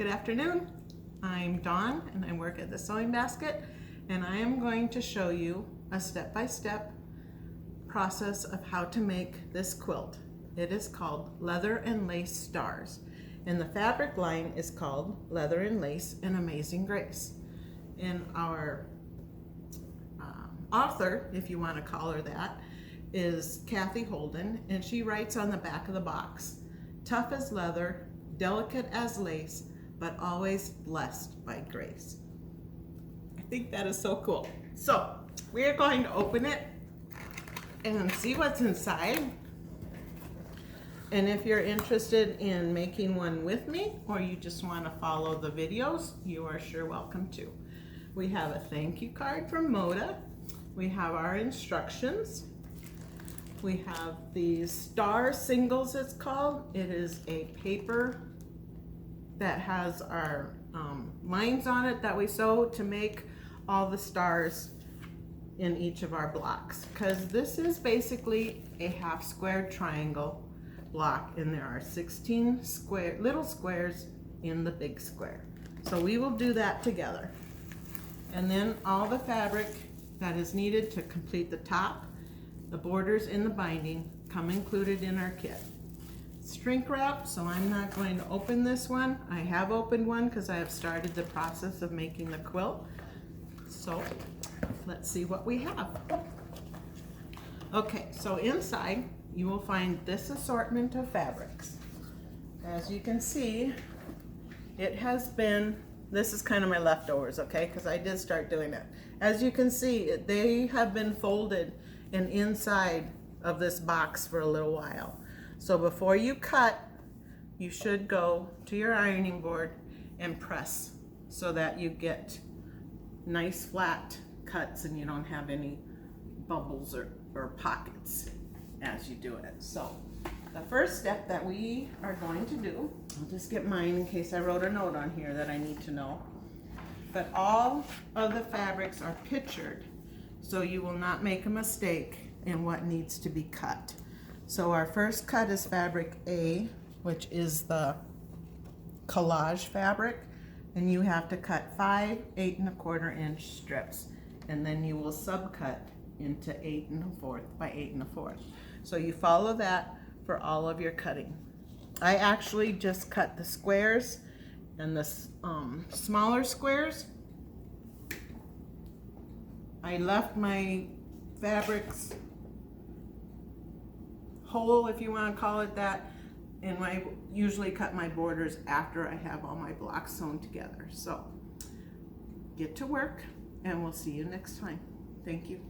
Good afternoon. I'm Dawn and I work at the Sewing Basket, and I am going to show you a step-by-step process of how to make this quilt. It is called Leather and Lace Stars, and the fabric line is called Leather and Lace in Amazing Grace. And our author, if you want to call her that, is Kathy Holden, and she writes on the back of the box, "Tough as leather, delicate as lace, but always blessed by grace." I think that is so cool. So we are going to open it and see what's inside. And if you're interested in making one with me, or you just want to follow the videos, you are sure welcome to. We have a thank you card from Moda. We have our instructions. We have these star singles, it's called. It is a paper that has our lines on it that we sew to make all the stars in each of our blocks, because this is basically a half square triangle block, and there are 16 little squares in the big square. So we will do that together. And then all the fabric that is needed to complete the top, the borders, and the binding come included in our kit. Shrink wrap, so I'm not going to open this one. I have opened one because I have started the process of making the quilt. So let's see what we have. Okay, so inside you will find this assortment of fabrics. As you can see, it has been, this is kind of my leftovers, okay, because I did start doing it. As you can see, they have been folded and inside of this box for a little while. So before you cut, you should go to your ironing board and press so that you get nice flat cuts and you don't have any bubbles or pockets as you do it. So the first step that we are going to do, I'll just get mine in case I wrote a note on here that I need to know, but all of the fabrics are pictured so you will not make a mistake in what needs to be cut. So our first cut is fabric A, which is the collage fabric, and you have to cut 5 8¼ inch strips, and then you will subcut into 8 1/4 by 8 1/4. So you follow that for all of your cutting. I actually just cut the squares, and the smaller squares, I left my fabrics whole, if you want to call it that, and I usually cut my borders after I have all my blocks sewn together. So get to work, and we'll see you next time. Thank you.